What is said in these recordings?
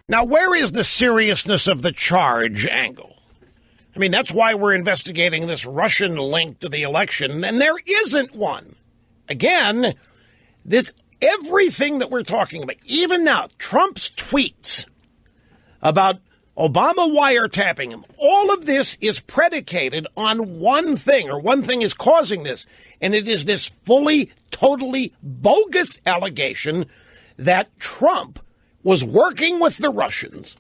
Now, where is the seriousness of the charge angle? I mean, that's why we're investigating this Russian link to the election, and there isn't one. Again, everything that we're talking about, even now, Trump's tweets about Obama wiretapping him, all of this is predicated on one thing, or one thing is causing this, and it is this fully, totally bogus allegation that Trump was working with the Russians,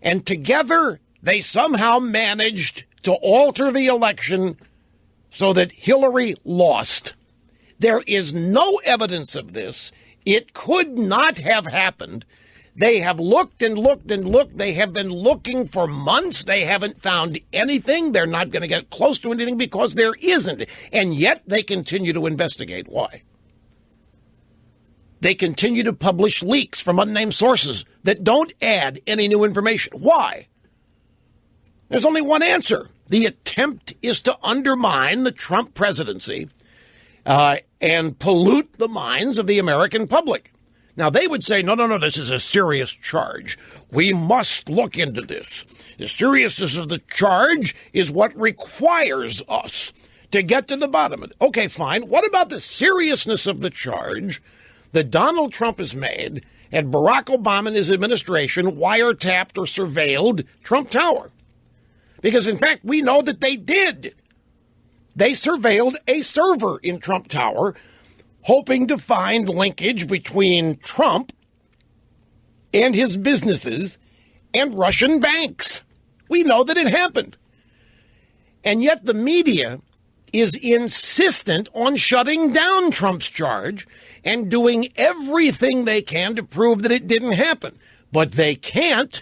and together they somehow managed to alter the election so that Hillary lost. There is no evidence of this. It could not have happened. They have looked and looked and looked. They have been looking for months. They haven't found anything. They're not going to get close to anything because there isn't. And yet they continue to investigate. Why? They continue to publish leaks from unnamed sources that don't add any new information. Why? There's only one answer. The attempt is to undermine the Trump presidency and pollute the minds of the American public. Now, they would say, no, this is a serious charge. We must look into this. The seriousness of the charge is what requires us to get to the bottom of it. Okay, fine. What about the seriousness of the charge that Donald Trump has made and Barack Obama and his administration wiretapped or surveilled Trump Tower? Because, in fact, we know that they did. They surveilled a server in Trump Tower, hoping to find linkage between Trump and his businesses and Russian banks. We know that it happened. And yet the media is insistent on shutting down Trump's charge and doing everything they can to prove that it didn't happen. But they can't.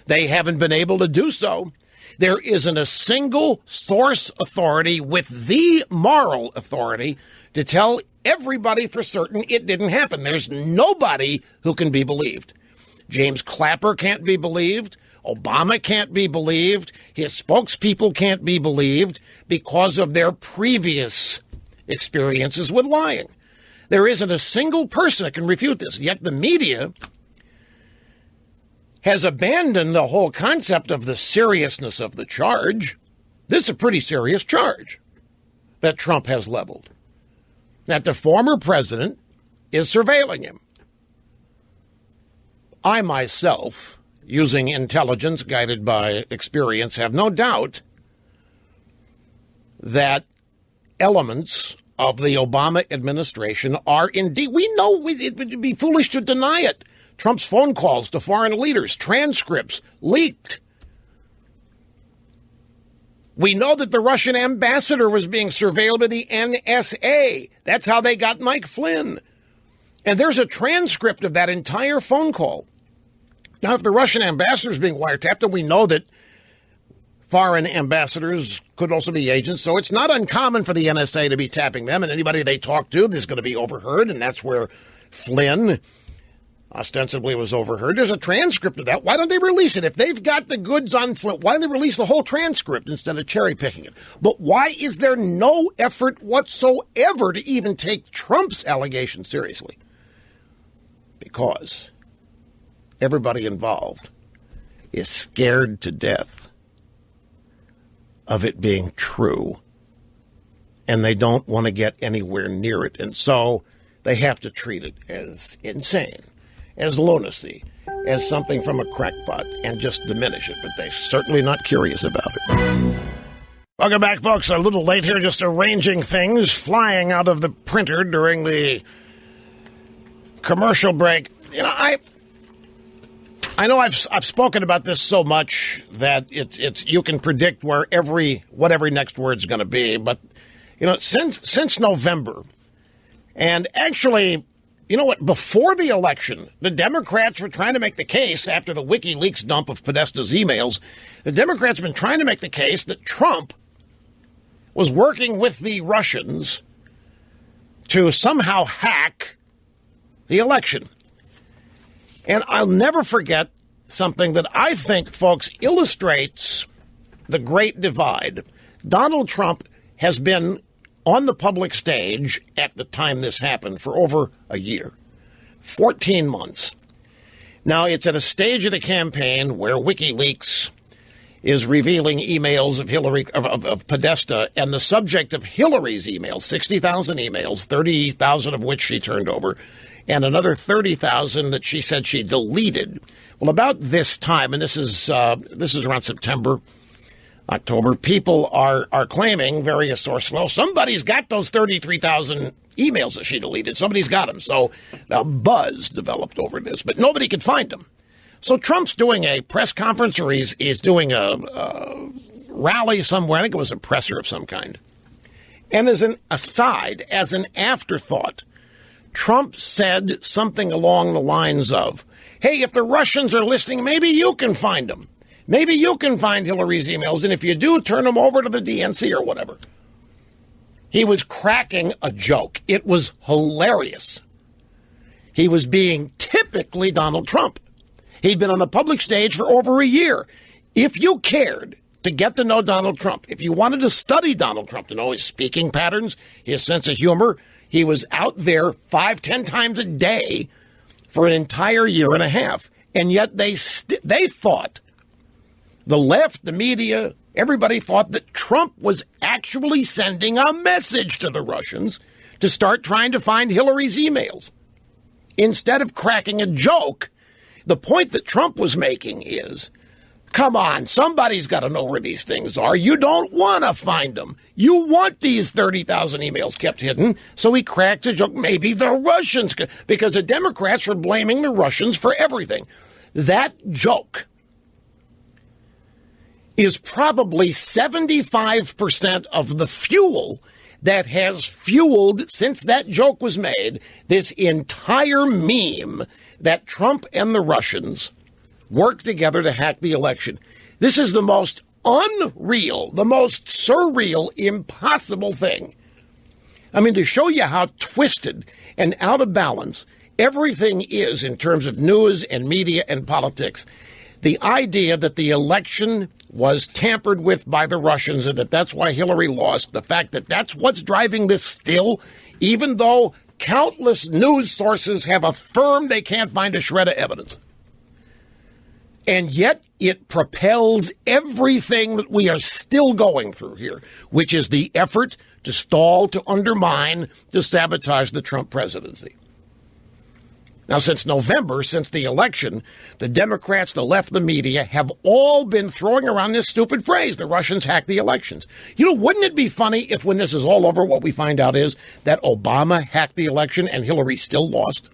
They haven't been able to do so. There isn't a single source authority with the moral authority to tell everybody for certain it didn't happen. There's nobody who can be believed. James Clapper can't be believed. Obama can't be believed. His spokespeople can't be believed because of their previous experiences with lying. There isn't a single person that can refute this. Yet the media has abandoned the whole concept of the seriousness of the charge. This is a pretty serious charge that Trump has leveled, that the former president is surveilling him. I myself, using intelligence guided by experience, have no doubt that elements of the Obama administration are indeed, we know it would be foolish to deny it. Trump's phone calls to foreign leaders, transcripts leaked. We know that the Russian ambassador was being surveilled by the NSA. That's how they got Mike Flynn. And there's a transcript of that entire phone call. Now, if the Russian ambassador is being wiretapped, and we know that foreign ambassadors could also be agents, so it's not uncommon for the NSA to be tapping them, and anybody they talk to is going to be overheard, and that's where Flynn ostensibly was overheard. There's a transcript of that. Why don't they release it? If they've got the goods on Flynn, why don't they release the whole transcript instead of cherry picking it? But why is there no effort whatsoever to even take Trump's allegation seriously? Because everybody involved is scared to death of it being true, and they don't want to get anywhere near it. And so they have to treat it as insane, as lunacy, as something from a crackpot, and just diminish it. But they're certainly not curious about it. Welcome back, folks. A little late here, just arranging things, flying out of the printer during the commercial break. You know, I know I've spoken about this so much that it's you can predict what every next word's going to be. But you know, since November, and actually, you know what? Before the election, the Democrats were trying to make the case after the WikiLeaks dump of Podesta's emails. The Democrats have been trying to make the case that Trump was working with the Russians to somehow hack the election. And I'll never forget something that I think, folks, illustrates the great divide. Donald Trump has been on the public stage at the time this happened for over a year, 14 months. Now, it's at a stage of the campaign where WikiLeaks is revealing emails of Hillary, of Podesta, and the subject of Hillary's emails, 60,000 emails, 30,000 of which she turned over, and another 30,000 that she said she deleted. Well, about this time, and this is around September, October, people are claiming, various sources, well, somebody's got those 33,000 emails that she deleted. Somebody's got them. So a buzz developed over this, but nobody could find them. So Trump's doing a press conference, or he's doing a rally somewhere. I think it was a presser of some kind. And as an aside, as an afterthought, Trump said something along the lines of, hey, if the Russians are listening, maybe you can find them. Maybe you can find Hillary's emails, and if you do, turn them over to the DNC or whatever. He was cracking a joke. It was hilarious. He was being typically Donald Trump. He'd been on the public stage for over a year. If you cared to get to know Donald Trump, if you wanted to study Donald Trump, to know his speaking patterns, his sense of humor, he was out there 5-10 times a day for an entire year and a half. And yet they thought, the left, the media, everybody thought that Trump was actually sending a message to the Russians to start trying to find Hillary's emails. Instead of cracking a joke, the point that Trump was making is, come on, somebody's got to know where these things are. You don't want to find them. You want these 30,000 emails kept hidden. So he cracks a joke. Maybe the Russians could, because the Democrats were blaming the Russians for everything. That joke is probably 75% of the fuel that has fueled, since that joke was made, this entire meme that Trump and the Russians worked together to hack the election. This is the most unreal, the most surreal, impossible thing. I mean, to show you how twisted and out of balance everything is in terms of news and media and politics, the idea that the election was tampered with by the Russians and that that's why Hillary lost, the fact that that's what's driving this still, even though countless news sources have affirmed they can't find a shred of evidence. And yet it propels everything that we are still going through here, which is the effort to stall, to undermine, to sabotage the Trump presidency. Now, since November, since the election, the Democrats, the left, the media have all been throwing around this stupid phrase, the Russians hacked the elections. You know, wouldn't it be funny if when this is all over, what we find out is that Obama hacked the election and Hillary still lost?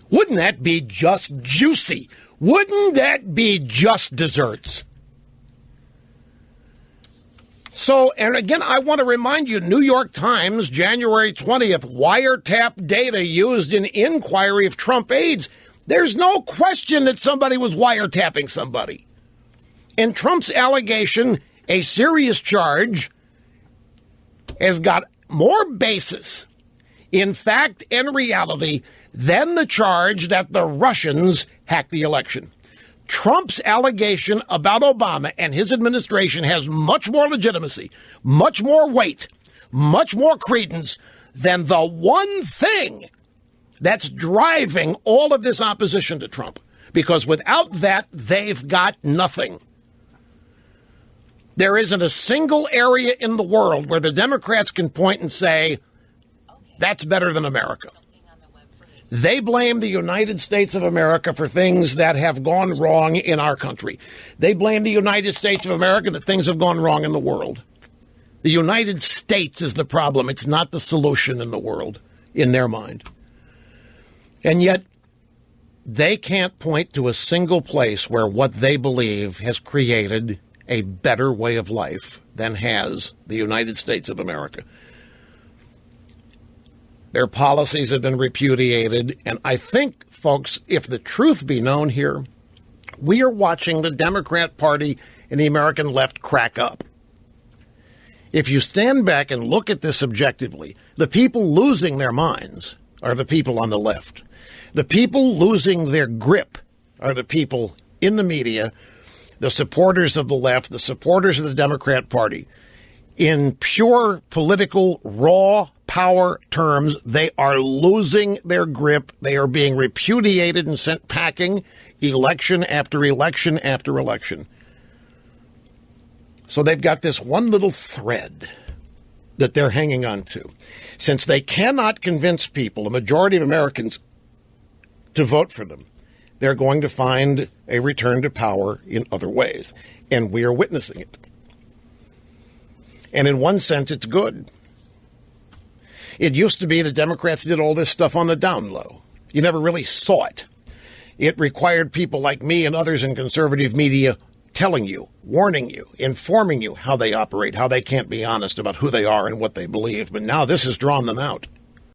Wouldn't that be just juicy? Wouldn't that be just desserts? So, and again, I want to remind you, New York Times, January 20th, wiretap data used in inquiry of Trump aides. There's no question that somebody was wiretapping somebody. And Trump's allegation, a serious charge, has got more basis in fact and reality than the charge that the Russians hacked the election. Trump's allegation about Obama and his administration has much more legitimacy, much more weight, much more credence than the one thing that's driving all of this opposition to Trump. Because without that, they've got nothing. There isn't a single area in the world where the Democrats can point and say, that's better than America. They blame the United States of America for things that have gone wrong in our country. They blame the United States of America that things have gone wrong in the world. The United States is the problem. It's not the solution in the world, in their mind. And yet, they can't point to a single place where what they believe has created a better way of life than has the United States of America. Their policies have been repudiated. And I think, folks, if the truth be known here, we are watching the Democrat Party and the American left crack up. If you stand back and look at this objectively, the people losing their minds are the people on the left. The people losing their grip are the people in the media, the supporters of the left, the supporters of the Democrat Party. In pure political, raw power terms, they are losing their grip. They are being repudiated and sent packing election after election after election. So they've got this one little thread that they're hanging on to. Since they cannot convince people, a majority of Americans, to vote for them, they're going to find a return to power in other ways. And we are witnessing it. And in one sense, it's good. It used to be the Democrats did all this stuff on the down low. You never really saw it. It required people like me and others in conservative media telling you, warning you, informing you how they operate, how they can't be honest about who they are and what they believe. But now this has drawn them out.